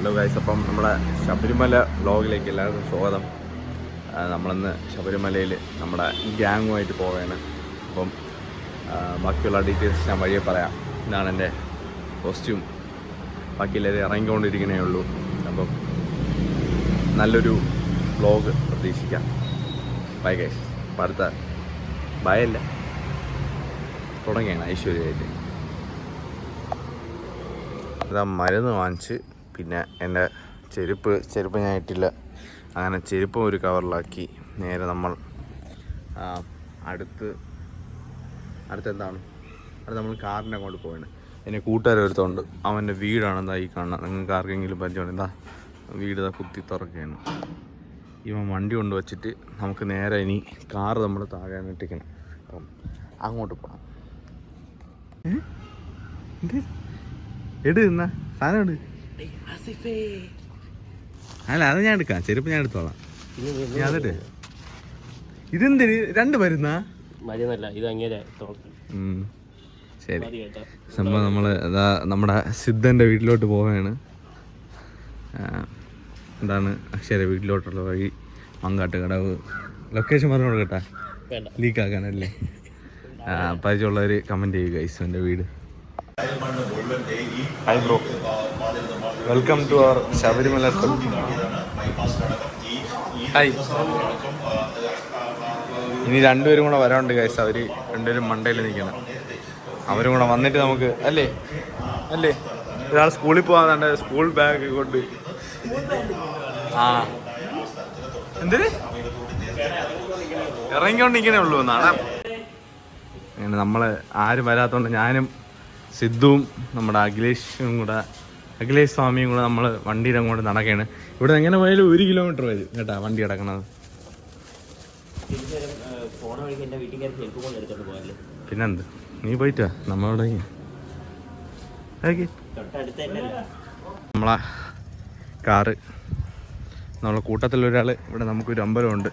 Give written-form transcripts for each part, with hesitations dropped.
Hello guys, അപ്പം നമ്മുടെ ശബരിമല വ്ലോഗിലേക്ക് എല്ലാവർക്കും സ്വാഗതം. നമ്മളിന്ന് ശബരിമലയിൽ നമ്മുടെ ഗ്യാങ്ങുമായിട്ട് പോവുകയാണ്. അപ്പം ബാക്കിയുള്ള ഡീറ്റെയിൽസ് ഞാൻ വഴിയെ പറയാം. ഇതാണ് എൻ്റെ കോസ്റ്റ്യൂം. ബാക്കി എല്ലാവരും ഇറങ്ങിക്കൊണ്ടിരിക്കണേ ഉള്ളൂ. അപ്പം നല്ലൊരു വ്ലോഗ് പ്രതീക്ഷിക്കാം. Bye guys. അപ്പം അടുത്ത ബയല്ല തുടങ്ങിയാണ് ഐശ്വര്യമായിട്ട്. ഇതാ മരുന്ന് വാങ്ങിച്ച്, പിന്നെ എൻ്റെ ചെരുപ്പ് ഞാൻ ഇട്ടില്ല. അങ്ങനെ ചെരുപ്പും ഒരു കവറിലാക്കി നേരെ നമ്മൾ അടുത്തെന്താണ് നമ്മൾ കാറിനെ കൊണ്ട് പോവാണ്. എന്നെ കൂട്ടുകാരൊരുത്തുണ്ട്, അവൻ്റെ വീടാണെന്താ ഈ കാണുന്നത്. നിങ്ങൾക്ക് ആർക്കെങ്കിലും പരിചയമാണ്? എന്താ വീട് ഇതാ കുത്തി തുറക്കുകയാണ്. ഇവൻ വണ്ടി കൊണ്ട് വച്ചിട്ട് നമുക്ക് നേരെ ഇനി കാറ് നമ്മൾ താഴെ ഇട്ടിക്കണം. അപ്പം അങ്ങോട്ട് പോകാം. എടുന്ന സാധനം എടു. അല്ല, അത് ഞാൻ എടുക്കാം. ചെരുപ്പ് ഞാൻ എടുത്തോളാം. ഞാൻ അതിട്ട് ഇതെന്തിന് രണ്ട് മരുന്നാ? ശരി. സംഭവം നമ്മള് നമ്മുടെ സിദ്ധൻ്റെ വീട്ടിലോട്ട് പോവുകയാണ്. എന്താണ് അക്ഷര വീട്ടിലോട്ടുള്ള വഴി മങ്കാട്ട് കടവ്. ലൊക്കേഷൻ പറഞ്ഞോളൂ കേട്ടാ, ലീക്കാക്കാനല്ലേ. പരിചയമുള്ളവർ കമൻറ്റ് ചെയ്യുക ഗൈസ്. എൻ്റെ വീട്. Hi bro, welcome to our Sabarimala trip. Hi. ഇനി രണ്ടുപേരും കൂടെ വരാനുണ്ട് ഗൈസ്. അവർ രണ്ടുപേരും മണ്ടയിൽ നിൽക്കണം. അവരും കൂടെ വന്നിട്ട് നമുക്ക് അല്ലേ ഒരാൾ സ്കൂളിൽ പോകാൻ സ്കൂൾ ബാഗ് കൊണ്ട്. എന്തിന് ഇറങ്ങിക്കൊണ്ടിരിക്കണേ ഉള്ളൂ നാളെ. അങ്ങനെ നമ്മൾ ആരും വരാത്തതുകൊണ്ട് ഞാനും സിദ്ധുവും നമ്മുടെ അഖിലേഷ് സ്വാമിയും കൂടെ നമ്മൾ വണ്ടിയുടെ അങ്ങോട്ട് നടക്കുകയാണ്. ഇവിടെ എങ്ങനെ പോയാലും 1 കിലോമീറ്റർ വരും കേട്ടാ വണ്ടി കിടക്കണത്. പിന്നെന്ത്, നീ പോയിട്ടാ നമ്മളോട് നമ്മളെ കാറ്. നമ്മളെ കൂട്ടത്തിലൊരാൾ ഇവിടെ നമുക്കൊരു അമ്പലമുണ്ട്,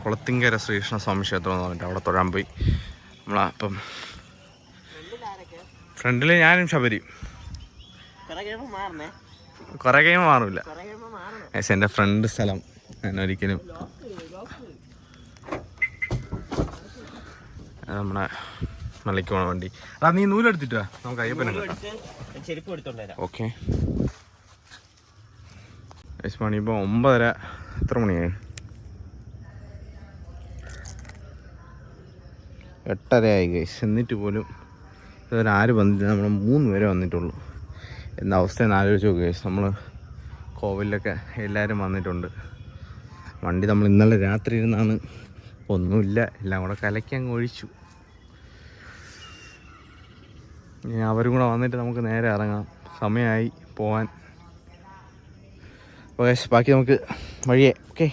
കുളത്തിങ്കര ശ്രീകൃഷ്ണ സ്വാമി ക്ഷേത്രം എന്ന് പറഞ്ഞിട്ട് അവിടെ തൊഴാൻ പോയി. അപ്പം ഫ്രണ്ടിൽ ഞാനും ശബരി. കുറെ കഴിയുമ്പോൾ മാറില്ല. എൻ്റെ ഫ്രണ്ട് സ്ഥലം ഞാൻ ഒരിക്കലും. നമ്മുടെ മലയ്ക്ക് പോണ വണ്ടി. നീ നൂലെടുത്തിട്ടാ നമുക്ക് അയ്യപ്പനെ ഓക്കെ. മണി ഇപ്പോൾ 9:30. എത്ര മണിയായി? 8:30 ഗൈസ്. എന്നിട്ട് പോലും ഇതുവരെ ആരും വന്നിട്ട് നമ്മൾ 3 പേരെ വന്നിട്ടുള്ളൂ. എന്ന അവസ്ഥയെന്ന് ആലോചിച്ച് നോക്കുക ഗൈസ്. നമ്മൾ കോവിലൊക്കെ എല്ലാവരും വന്നിട്ടുണ്ട്. വണ്ടി നമ്മൾ ഇന്നലെ രാത്രി ഇരുന്നാണ്, ഒന്നുമില്ല, എല്ലാം കൂടെ കലക്കി അങ്ങ് ഒഴിച്ചു. ഇനി അവരും കൂടെ വന്നിട്ട് നമുക്ക് നേരെ ഇറങ്ങാം. സമയമായി പോവാൻ. അപ്പോൾ ഗൈസ് ബാക്കി നമുക്ക് വഴിയേ. ഓക്കെ.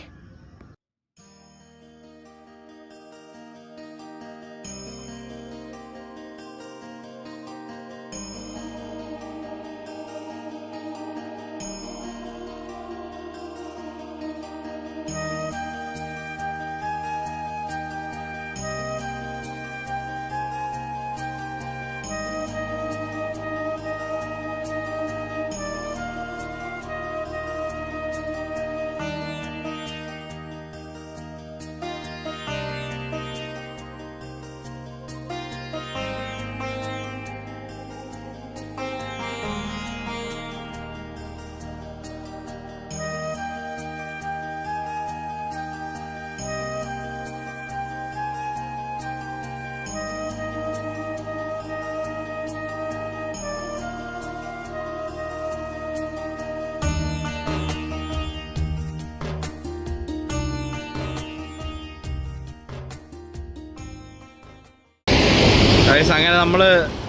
അങ്ങനെ നമ്മൾ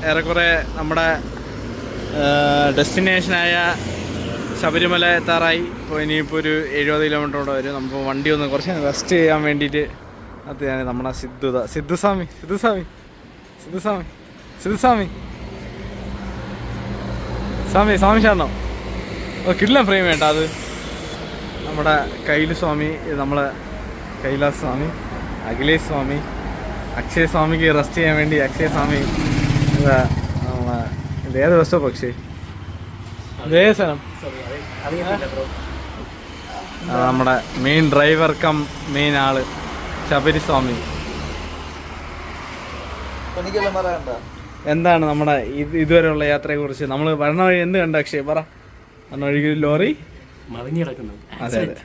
ഏറെക്കുറെ നമ്മുടെ ഡെസ്റ്റിനേഷനായ ശബരിമല എത്താറായി. ഇപ്പോൾ ഇനിയിപ്പോൾ ഒരു 70 കിലോമീറ്റർ കൂടെ വരും. നമുക്ക് വണ്ടി ഒന്ന് കുറച്ച് റെസ്റ്റ് ചെയ്യാൻ വേണ്ടിയിട്ട് അത് നമ്മുടെ സിദ്ധുസ്വാമി ശാന്തം. ഓ കിടിലൻ ഫ്രെയിം വേണ്ട. അത് നമ്മുടെ സ്വാമി, നമ്മളെ കൈലാസ് സ്വാമി, അഖിലേഷ് സ്വാമി, അക്ഷയ സ്വാമിക്ക് റെസ്റ്റ് ചെയ്യാൻ വേണ്ടി അക്ഷയ സ്വാമി നമ്മളെ ഇത് ഏത് ബസ് സ്റ്റോപ്പ്? ദേശനം നമ്മുടെ മെയിൻ ഡ്രൈവർ കം മെയിൻ ആള് ശബരിസ്വാമി. എന്താണ് നമ്മുടെ ഇതുവരെയുള്ള യാത്രയെ കുറിച്ച്? നമ്മൾ വരണ വഴി എന്ത് കണ്ട അക്ഷയ് പറ? വരണ വഴി ലോറി അതെ അതെ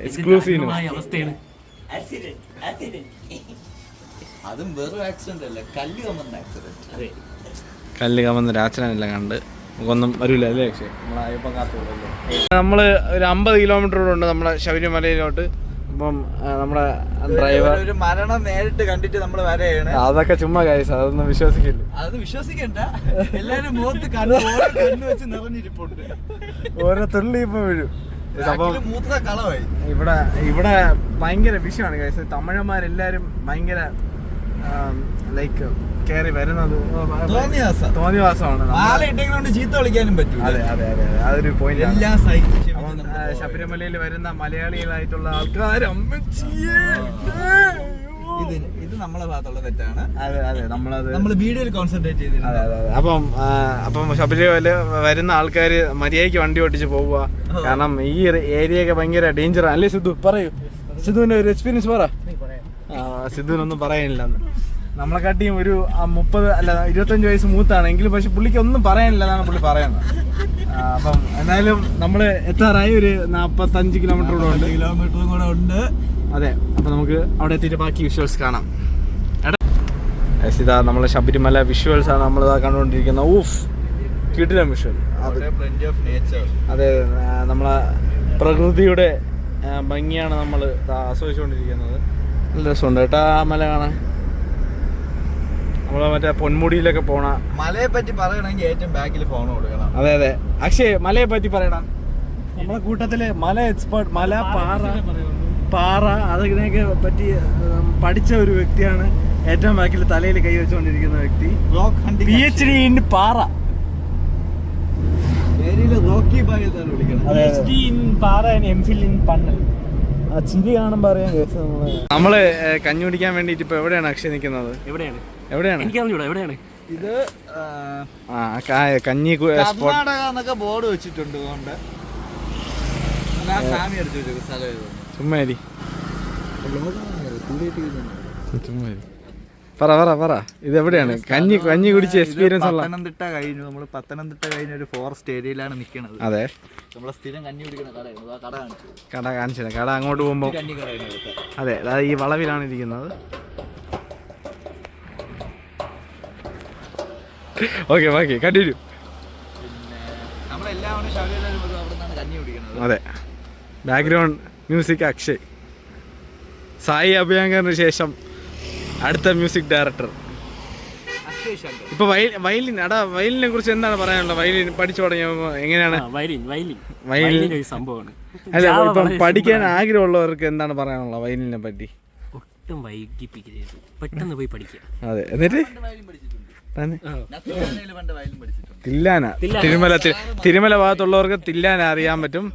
എക്സ്ക്ലൂസീവ് ന്യൂസ്. അതും വെറും ആക്സിഡന്റ് അല്ല, കല്ല് കമന്ന ആക്സിഡന്റ്. കല്ല് കമന്നൊരു ആക്സിഡന്റ് എല്ലാം കണ്ട് നമുക്കൊന്നും വരില്ല അല്ലേ അക്ഷയ്? നമ്മളപ്പം കാത്തുള്ളൂ. നമ്മൾ ഒരു 50 കിലോമീറ്റർ ഉണ്ട് നമ്മുടെ ശബരിമലയിലോട്ട്. അപ്പം നമ്മുടെ ഡ്രൈവർ ഒരു മരണം നേരിട്ട് കണ്ടിട്ട് നമ്മൾ വരെയാണ്. അതൊക്കെ ചുമ്മാ കാര്യം, അതൊന്നും വിശ്വസിക്കില്ല. അത് വിശ്വസിക്കണ്ട, എല്ലാരും മുഖത്ത് കണ്ണു വെച്ച് നിറഞ്ഞിരിപ്പുണ്ട്. ഓരോ തുള്ളി ഇപ്പൊ വീഴും. മൂത്ര കളവായി. ഇവിടെ ഭയങ്കര വിഷയമാണ് കാര്യം. തമിഴന്മാരെല്ലാരും ഭയങ്കര ലൈക്ക് കയറി വരുന്നത് തോന്നിവാസമാണ്. ചീത്ത വിളിക്കാനും പറ്റും. അതെ അതെ അതെ അതൊരു പോയിന്റ്. എല്ലാ ശബരിമലയിൽ വരുന്ന മലയാളികളായിട്ടുള്ള ആൾക്കാർ ഇത് നമ്മളെ ഭാഗത്തുള്ള തെറ്റാണ്. അതെ അതെ നമ്മൾ വീഡിയോയിൽ കോൺസെൻട്രേറ്റ് ചെയ്തിരുന്നു. അതെ അതെ. അപ്പം ശബരിമല വരുന്ന ആൾക്കാര് മര്യാദയ്ക്ക് വണ്ടി ഓടിച്ച് പോവുക. കാരണം ഈ ഏരിയയൊക്കെ ഭയങ്കര ഡേഞ്ചർ അല്ലേ? സിദ്ധു പറയൂ, സിദ്ധുവിന്റെ ഒരു എക്സ്പീരിയൻസ് പറ. സിദ്ധുവിനൊന്നും പറയാനില്ല. നമ്മളെക്കാട്ടിയും ഒരു 30 അല്ല 25 വയസ്സ് മൂത്താണ് എങ്കിലും പക്ഷെ പുള്ളിക്ക് ഒന്നും പറയാനില്ല എന്നാണ് പുള്ളി പറയുന്നത്. അപ്പം എന്തായാലും നമ്മള് എത്താറായി. ഒരു 45 കിലോമീറ്റർ കൂടെ ഉണ്ട്. അതെ. അപ്പൊ നമുക്ക് അവിടെ എത്തിയിട്ട് ബാക്കി വിഷ്വൽസ് കാണാം. ഇതാ നമ്മളെ ശബരിമല വിഷ്വൽസ് ആണ് നമ്മളിതാ കണ്ടുകൊണ്ടിരിക്കുന്നത്. ഊഫ്, കിടിലൻ വിഷ്വൽ. അതെ, നമ്മളെ പ്രകൃതിയുടെ ഭംഗിയാണ് നമ്മൾ ആസ്വദിച്ചുകൊണ്ടിരിക്കുന്നത്. നല്ല രസമുണ്ട് കേട്ടോ ആ മല കാണാൻ. നമ്മള് മറ്റേ പൊന്മുടിയിലൊക്കെ പോണ മലയെ പറ്റി പറയണമെങ്കിൽ ഏറ്റവും ബാക്കിൽ ഫോൺ കൊടുക്കണം. അതെ അതെ. അക്ഷയ് മലയെ പറ്റി പറയടാ. നമ്മളെ കൂട്ടത്തില് മല എക്സ്പേർട്ട്, മല പാറ അതിനെയൊക്കെ പറ്റി പഠിച്ച ഒരു വ്യക്തിയാണ് ഏറ്റവും ബാക്കിൽ തലയിൽ കൈ വെച്ചുകൊണ്ടിരിക്കുന്ന വ്യക്തി. PhD ഇൻ പാറ. ചിരി കാണുമ്പോ അറിയാൻ. നമ്മള് കഞ്ഞി കുടിക്കാൻ വേണ്ടിട്ട് ഇപ്പൊ എവിടെയാണ് അക്ഷയ് നിൽക്കുന്നത്? എവിടെയാണ് ഇത്? കഞ്ഞി കർണാടക എന്നൊക്കെ ബോർഡ് വെച്ചിട്ടുണ്ട്. ചുമ്മാരി പറ ഇത് എവിടെയാണ്? കഞ്ഞി കുടിച്ച എക്സ്പീരിയൻസ് ഉള്ള പത്തനംതിട്ട കഴിഞ്ഞു. നമ്മള് പത്തനംതിട്ട കഴിഞ്ഞ ഒരു ഫോറസ്റ്റ് ഏരിയയിലാണ് നിൽക്കുന്നത്. അതെ, നമ്മളെ സ്ഥിരം കഞ്ഞി കുടിക്കുന്ന കട കാണിച്ചത്. കട അങ്ങോട്ട് പോകുമ്പോ അതെ, അതായത് ഈ വളവിലാണ് ഇരിക്കുന്നത്. ഓക്കെ ബാക്കി കണ്ടിന്യൂ. അതെ, ബാക്ക്ഗ്രൗണ്ട് മ്യൂസിക് അക്ഷയ്. സായി അഭ്യങ്കറിന് ശേഷം അടുത്ത മ്യൂസിക് ഡയറക്ടർ. ഇപ്പൊ വയലിനെ കുറിച്ച് എന്താണ് പറയാനുള്ളത്? വയലിൻ പഠിച്ചു തുടങ്ങിയപ്പോ എങ്ങനെയാണ്? വയലിൻ സംഭവമാണ്. അല്ല, ഇപ്പം പഠിക്കാൻ ആഗ്രഹമുള്ളവർക്ക് എന്താണ് പറയാനുള്ളത് വയലിനെ പറ്റി? ഒട്ടും വൈകിപ്പിക്കരുത്, പെട്ടെന്ന് പോയി പഠിക്കുക. അതെ, എന്നിട്ട് തിരുമല ഭാഗത്തുള്ളവർക്ക് തില്ലാന അറിയാൻ പറ്റും.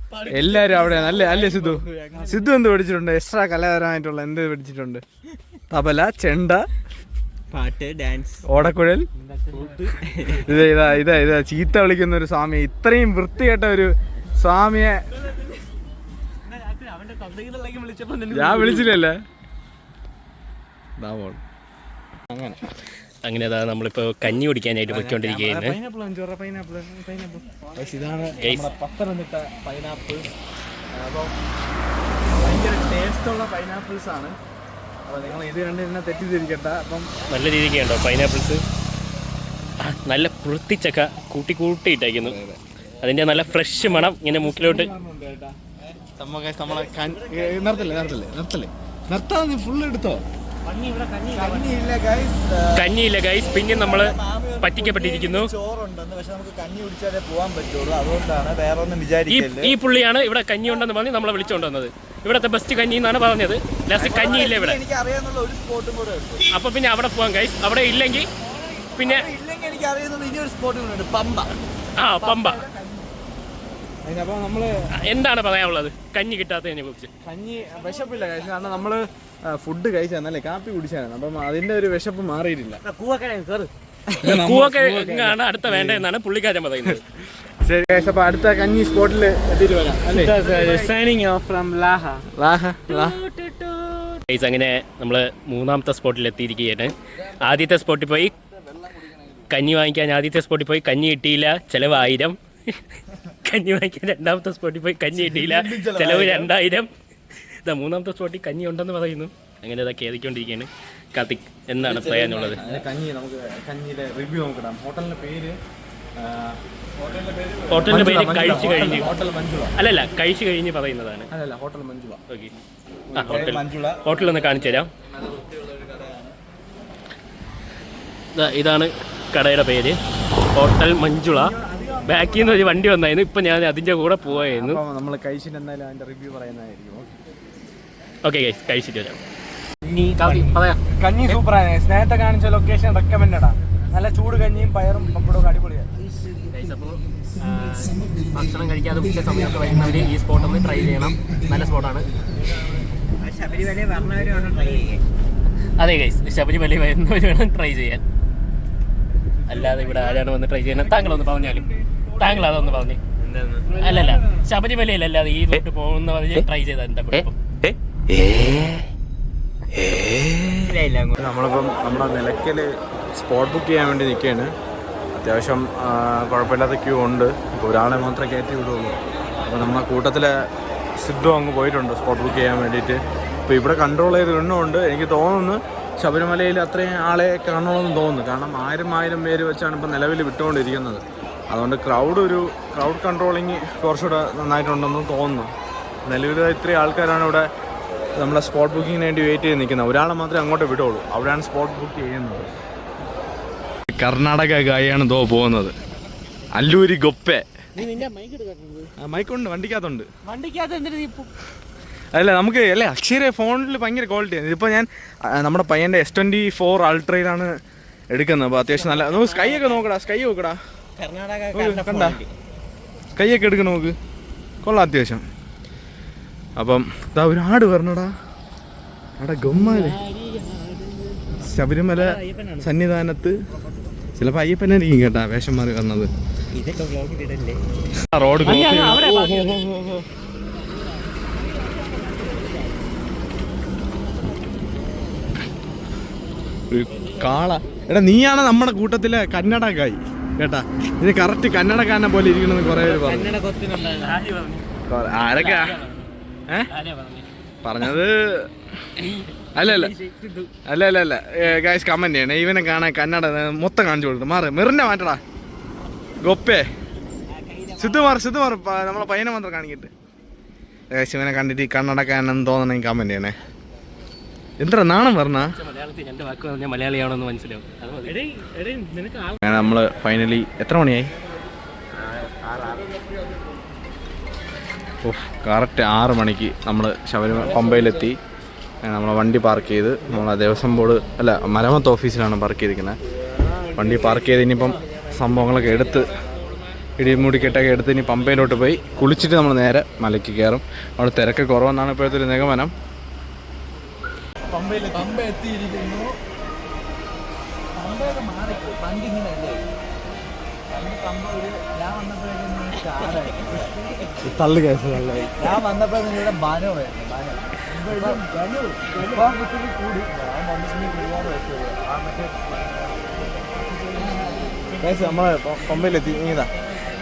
എല്ലാരും അവിടെയാണ് അല്ലേ സിദ്ധു എന്ത് പഠിച്ചിട്ടുണ്ട്? എക്സ്ട്രാ കലാപരമായിട്ടുള്ള എന്ത് പഠിച്ചിട്ടുണ്ട്? തബല, ചെണ്ട, പാട്ട്, ഡാൻസ്, ഓടക്കുഴൽ. ഇതാ ചീത്ത വിളിക്കുന്ന ഒരു സ്വാമിയെ, ഇത്രയും വൃത്തികെട്ട ഒരു സ്വാമിയെ ഞാൻ വിളിച്ചില്ലല്ലേ. അങ്ങനെ അതാ നമ്മളിപ്പോ കഞ്ഞി കുടിക്കാനായിട്ട് പോയിക്കൊണ്ടിരിക്കുകയാണ്. ഇതാണ് പത്തനംതിട്ട പൈനാപ്പിൾ. അപ്പം ഭയങ്കര ടേസ്റ്റുള്ള പൈനാപ്പിൾസ് ആണ്. അപ്പോൾ നിങ്ങൾ ഇത് കണ്ട് തന്നെ തെറ്റിദ്ധരിക്കട്ട. അപ്പം നല്ല രീതിക്ക് ഉണ്ടോ പൈനാപ്പിൾസ്? നല്ല പുറത്തിച്ചക്ക കൂട്ടിയിട്ടേക്കുന്നു. അതിന്റെ നല്ല ഫ്രഷ് മണം ഇങ്ങനെ മൂക്കിലോട്ട്. നിർത്താതെ ഫുള്ള് എടുത്തോ. കഞ്ഞിയില്ല ഗൈസ്. പിന്നെ നമ്മള് പറ്റിക്കപ്പെട്ടിരിക്കുന്നു. ചോറുണ്ടെന്ന്, പക്ഷെ നമുക്ക് കഞ്ഞി കുടിച്ചാലേ പോകാൻ പറ്റുള്ളൂ. അതുകൊണ്ടാണ്, വേറെ ഒന്നും വിചാരിക്കില്ല. ഈ പുള്ളിയാണ് ഇവിടെ കഞ്ഞി ഉണ്ടെന്ന് പറഞ്ഞ് നമ്മളെ വിളിച്ചുകൊണ്ടുവന്നത്. ഇവിടത്തെ ബെസ്റ്റ് കഞ്ഞി എന്നാണ് പറഞ്ഞത്. ലാസ്റ്റ് കഞ്ഞിയില്ല ഇവിടെ. എനിക്ക് അറിയാവുന്ന ഒരു സ്പോട്ടും കൂടെ ഉണ്ട്. അപ്പൊ പിന്നെ അവിടെ പോവാം ഗൈസ്. അവിടെ ഇല്ലെങ്കിൽ പിന്നെ എനിക്ക് അറിയുന്നത് ഇനി ഒരു സ്പോട്ടും കൂടെ ഉണ്ട്, പമ്പ. പമ്പ. അപ്പൊ നമ്മള് എന്താണ് പറയാനുള്ളത് കഞ്ഞി കിട്ടാത്തതിനെ കുറിച്ച്? കഞ്ഞി വിശപ്പില്ല കഴിച്ചു, കാരണം നമ്മള് ഫുഡ് കഴിച്ചാന്നല്ലേ, കാപ്പി കുടിച്ചാണ്. അപ്പം അതിന്റെ ഒരു വിശപ്പ് മാറിയിട്ടില്ല. കൂവക്കിഴങ്ങാണ് അടുത്ത വേണ്ടതെന്നാണ് പുള്ളിക്കാരൻ പറയുന്നത്. ശരി guys, അപ്പോൾ അടുത്ത കഞ്ഞി സ്പോട്ടിൽ എത്തിയിട്ട് വരാം അല്ലേ? Signing off from Laha. Guys അങ്ങനെ നമ്മൾ 3ാമത്തെ സ്പോട്ടിൽ എത്തിയിരിക്കുകയാണ്. ആദ്യത്തെ സ്പോട്ടിൽ പോയി കഞ്ഞി വാങ്ങിക്കാൻ കഞ്ഞി കിട്ടിയില്ല, ചിലവ് 1000. കഞ്ഞി വാങ്ങിക്കാൻ 2ാമത്തെ സ്പോട്ടിൽ പോയി കഞ്ഞി കിട്ടിയില്ല, ചിലവ് 2000. 3ാമത്തെ സ്പോട്ടിൽ കഞ്ഞി ഉണ്ടെന്ന് പറയുന്നു. അങ്ങനെ ഇതൊക്കെ ഏതിക്കൊണ്ടിരിക്കുകയാണ്. കാർത്തിക്, എന്താണ് പറയാനുള്ളത്? കഞ്ഞി നമുക്ക് കഞ്ഞിയുടെ റിവ്യൂ നോക്കണം. ഹോട്ടലിന്റെ പേര് കഴിച്ചു കഴിഞ്ഞ് ഹോട്ടൽ മഞ്ജുള. അല്ലല്ല, കഴിച്ചു കഴിഞ്ഞ് പറയുന്നതാണ്. അല്ലല്ല, ഹോട്ടൽ മഞ്ജുള. ഓക്കെ, ഹോട്ടലൊന്ന് കാണിച്ചു തരാം. ഇതാണ് കടയുടെ പേര്, ഹോട്ടൽ മഞ്ജുള. ബാക്കിൽ നിന്ന് ഒരു വണ്ടി വന്നായിരുന്നു, ഇപ്പം ഞാൻ അതിൻ്റെ കൂടെ പോവായിരുന്നു. നമ്മൾ കഴിച്ചിട്ട് എന്തായാലും അതിൻ്റെ റിവ്യൂ പറയുന്നതായിരിക്കും. ഓക്കെ ഗൈസ്, കഴിച്ചിട്ട് വരാം. കഞ്ഞി സൂപ്പറാണ്. നേരത്തെ കാണിച്ച ലൊക്കേഷൻ റെക്കമെൻഡാ. നല്ല ചൂട് കഞ്ഞിയും പയറും പപ്പടവും അടിപൊളിയാണ്. ഭക്ഷണം കഴിക്കാതെ ഉച്ച സമയമൊക്കെ വരുന്നവർ ഈ സ്പോട്ടൊന്ന് ട്രൈ ചെയ്യണം. നല്ല സ്പോട്ടാണ്. അതെ ഗൈസ്, ശബരിമല വരുന്നവർ വേണം ട്രൈ ചെയ്യാൻ. അല്ലാതെ ഇവിടെ ആരാണ് വന്ന് ട്രൈ ചെയ്യുന്നത്? താങ്കളൊന്ന് പറഞ്ഞാലും. താങ്കൾ അതൊന്ന് പറഞ്ഞു. അല്ലല്ല, ശബരിമലയിലല്ലാതെ ഈ റൂട്ട് പോകുന്ന പറഞ്ഞ് ട്രൈ ചെയ്താൽ എന്താ കുഴപ്പം? നമ്മളിപ്പം നമ്മുടെ നിലയ്ക്കൽ സ്പോട്ട് ബുക്ക് ചെയ്യാൻ വേണ്ടി നിൽക്കുകയാണ്. അത്യാവശ്യം കുഴപ്പമില്ലാത്ത ക്യൂ ഉണ്ട്. ഇപ്പോൾ ഒരാളെ മാത്രമേ കയറ്റി വിടുള്ളൂ. അപ്പോൾ നമ്മളെ കൂട്ടത്തിലെ സിദ്ധു അങ്ങ് പോയിട്ടുണ്ട് സ്പോട്ട് ബുക്ക് ചെയ്യാൻ വേണ്ടിയിട്ട്. ഇപ്പോൾ ഇവിടെ കൺട്രോൾ ചെയ്ത് ഇടുന്നുണ്ട്. എനിക്ക് തോന്നുന്നു ശബരിമലയിൽ അത്രയും ആളെ കാണണമെന്ന് തോന്നുന്നു. കാരണം 1000 പേര് വെച്ചാണ് ഇപ്പോൾ നിലവിൽ വിട്ടുകൊണ്ടിരിക്കുന്നത്. അതുകൊണ്ട് ക്രൗഡ് കൺട്രോളിങ് കുറച്ചുകൂടെ നന്നായിട്ടുണ്ടെന്ന് തോന്നുന്നു. നിലവിൽ ഇത്രയും ആൾക്കാരാണ് ഇവിടെ നമ്മളെ സ്പോട്ട് ബുക്കിങ്ങിന് വേണ്ടി വെയിറ്റ് ചെയ്ത് നിൽക്കുന്നത്. ഒരാളെ മാത്രമേ അങ്ങോട്ട് വിടുള്ളൂ. അവിടെയാണ് സ്പോട്ട് ബുക്ക് ചെയ്യുന്നത്. കർണാടക ഗായാണ് ദോ പോകുന്നത്. അല്ലൂരി ഗൊപ്പെ. മൈക്കുണ്ട്, വണ്ടിക്കകത്തുണ്ട്. അല്ല നമുക്ക് അല്ലേ അക്ഷര ഫോണിൽ ഭയങ്കര ക്വാളിറ്റിയാണ്. ഇതിപ്പോൾ ഞാൻ നമ്മുടെ പയ്യൻ്റെ S24 അൾട്രയിലാണ് എടുക്കുന്നത്. അപ്പോൾ അത്യാവശ്യം നല്ല സ്കൈ ഒക്കെ നോക്കടാ. സ്കൈ നോക്കടാ, കണ്ട സ്കൈയൊക്കെ എടുക്കണം നോക്ക്. കൊള്ളാം അത്യാവശ്യം. അപ്പം ഇതാ ഒരു ആട് വരണടാ. അവിടെ ഗമ്മാല് ശബരിമല സന്നിധാനത്ത് ചിലപ്പോൾ അയ്യപ്പനായിരിക്കും കേട്ടാ വേഷം മാറി വന്നത്. റോഡ് ഒരു കാള. എടാ നീയാണ് നമ്മുടെ കൂട്ടത്തിലെ കന്നഡക്കായി കേട്ടാ. ഇത് കറക്റ്റ് കന്നഡക്കാരനെ പോലെ ഇരിക്കണമെന്ന് കുറേ പേര് പറഞ്ഞു. ആരൊക്കെയാ പറഞ്ഞത്? അല്ല ഗൈസ് കമന്റ് ചെയ്യണേ. ഇവനെ കാണാൻ കന്നഡ മൊത്തം കാണിച്ചു കൊടുത്തു. മെറിന്റെ മാറ്റടാ ഗൊപ്പേ. സിദ്ധു മാർ നമ്മളെ പയ്യനെ മാത്രം കാണിക്കട്ടെ. ഗൈസ് ഇവനെ കണ്ടിട്ട് കന്നഡക്കാരനെന്ന് തോന്നണമെങ്കിൽ കമന്റ് ചെയ്യണേ. എന്താ നാണം പറഞ്ഞ മലയാളിയാണെന്ന് മനസ്സിലാവും. നമ്മള് ഫൈനലി എത്ര മണിയായി? കറക്റ്റ് 6 മണിക്ക് നമ്മൾ പമ്പയിലെത്തി. നമ്മളെ വണ്ടി പാർക്ക് ചെയ്ത് നമ്മളെ ദേവസ്വം ബോർഡ് അല്ല മരാമത്ത് ഓഫീസിലാണ് പാർക്ക് ചെയ്തിരിക്കുന്നത്. വണ്ടി പാർക്ക് ചെയ്ത് ഇനിയിപ്പം സംഭവങ്ങളൊക്കെ എടുത്ത് ഇടിമുടിക്കെട്ടൊക്കെ എടുത്ത് ഇനി പമ്പയിലോട്ട് പോയി കുളിച്ചിട്ട് നമ്മൾ നേരെ മലയ്ക്ക് കയറും. അവിടെ തിരക്ക് കുറവെന്നാണ് ഇപ്പോഴത്തെ ഒരു നിഗമനം. പമ്പ എത്തിയിരിക്കുന്നു. തള്ളു കേസ് ഞാൻ വന്നപ്പോ നിങ്ങളുടെ ബാനോ വേണം. നമ്മളെ പമ്പയിലെത്തി. ഇതാ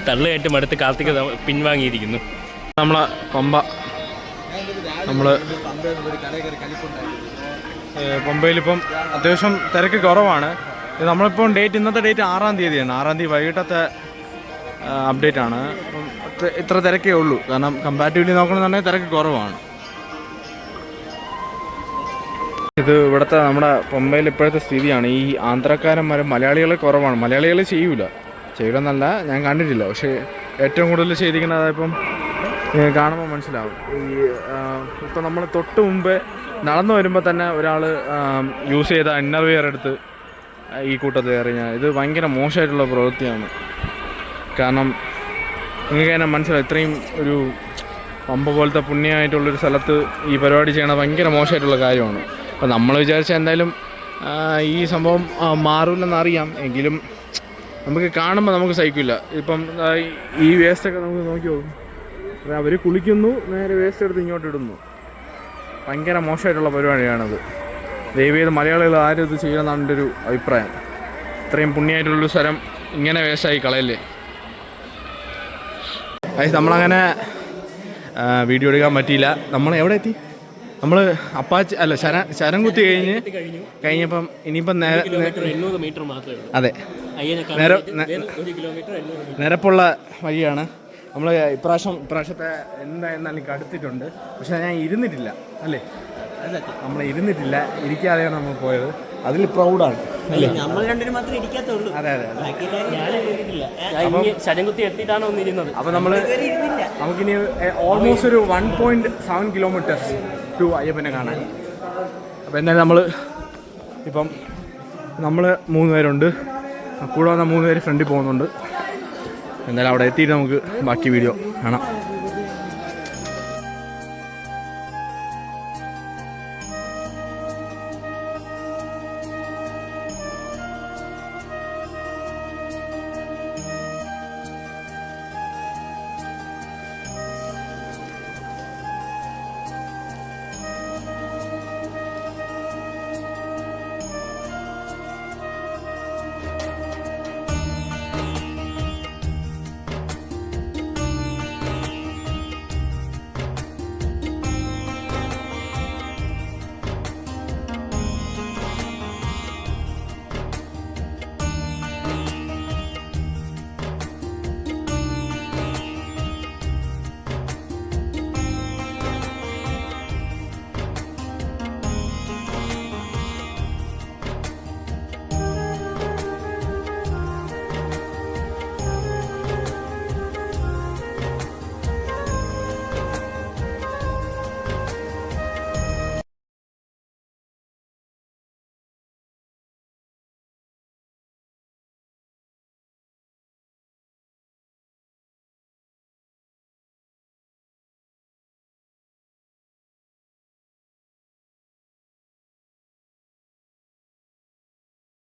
തള്ളു കേട്ട് മടുത്ത് കാർത്തിക് പിൻവാങ്ങിയിരിക്കുന്നു. നമ്മളെ പമ്പ നമ്മള് പമ്പയിലിപ്പം അത്യാവശ്യം തിരക്ക് കുറവാണ്. നമ്മളിപ്പം ഇന്നത്തെ ഡേറ്റ് 6-ാം തീയതിയാണ്. 6-ാം തീയതി വൈകിട്ടത്തെ അപ്ഡേറ്റ് ആണ്. അപ്പം ഇത്ര തിരക്കേ ഉള്ളൂ. കാരണം കമ്പാരിറ്റീവ്ലി നോക്കണമെന്നുണ്ടെങ്കിൽ തിരക്ക് കുറവാണ്. ഇത് ഇവിടുത്തെ നമ്മുടെ പമ്പയിൽ ഇപ്പോഴത്തെ സ്ഥിതിയാണ്. ഈ ആന്ധ്രക്കാരന്മാരും മലയാളികൾ കുറവാണ്. മലയാളികൾ ചെയ്യൂലെന്നല്ല, ഞാൻ കണ്ടിട്ടില്ല. പക്ഷേ ഏറ്റവും കൂടുതൽ ചെയ്തിരിക്കുന്നത് ഇപ്പം കാണുമ്പോൾ മനസ്സിലാവും. ഇപ്പം നമ്മൾ തൊട്ട് മുമ്പേ നടന്നു വരുമ്പോൾ തന്നെ ഒരാൾ യൂസ് ചെയ്ത ഇന്നർവെയർ എടുത്ത് ഈ കൂട്ടത്തിൽ എറിഞ്ഞാൽ ഇത് ഭയങ്കര മോശമായിട്ടുള്ള പ്രവൃത്തിയാണ്. കാരണം നിങ്ങൾക്ക് തന്നെ മനസ്സിലാവും, ഇത്രയും ഒരു പമ്പ പോലത്തെ പുണ്യമായിട്ടുള്ളൊരു സ്ഥലത്ത് ഈ പരിപാടി ചെയ്യണത് ഭയങ്കര മോശമായിട്ടുള്ള കാര്യമാണ്. അപ്പോൾ നമ്മൾ വിചാരിച്ചാൽ എന്തായാലും ഈ സംഭവം മാറില്ലെന്നറിയാം. എങ്കിലും നമുക്ക് കാണുമ്പോൾ നമുക്ക് സഹിക്കില്ല. ഇപ്പം ഈ വേസ്റ്റൊക്കെ നമുക്ക് നോക്കി പോകും, അവർ കുളിക്കുന്നു, നേരെ വേസ്റ്റ് എടുത്ത് ഇങ്ങോട്ട് ഇടുന്നു. ഭയങ്കര മോശമായിട്ടുള്ള പരിപാടിയാണത്. ദയവേത് മലയാളികൾ ആരും ഇത് ചെയ്യണമെന്നാണ് എൻ്റെ ഒരു അഭിപ്രായം. ഇത്രയും പുണ്യമായിട്ടുള്ളൊരു സ്ഥലം ഇങ്ങനെ വേസ്റ്റായി കളയല്ലേ. നമ്മളങ്ങനെ വീഡിയോ എടുക്കാൻ പറ്റിയില്ല. നമ്മൾ എവിടെ എത്തി? നമ്മൾ അപ്പാച്ചി അല്ല ശരം കുത്തി കഴിഞ്ഞപ്പം ഇനിയിപ്പം അതെ നിരപ്പുള്ള വഴിയാണ്. നമ്മൾ ഇപ്രാവശ്യത്തെ എന്തായിരുന്നാലും എനിക്ക് അടുത്തിട്ടുണ്ട്. പക്ഷെ ഞാൻ ഇരുന്നിട്ടില്ല അല്ലേ, നമ്മൾ ഇരുന്നിട്ടില്ല, ഇരിക്കാതെയാണ് നമ്മൾ പോയത്. അതിൽ പ്രൗഡാണ് അല്ലേ. അതെ അതെ അപ്പോൾ നമുക്കിനി ഓൾമോസ്റ്റ് ഒരു 1.7 കിലോമീറ്റേഴ്സ് ടു അയ്യപ്പനെ കാണാൻ. അപ്പോൾ എന്തായാലും നമ്മൾ 3 പേരുണ്ട്, കൂടെ വന്ന 3 പേര് ഫ്രണ്ടിൽ പോകുന്നുണ്ട്. എന്തായാലും അവിടെ എത്തിയിട്ട് നമുക്ക് ബാക്കി വീഡിയോ കാണാം.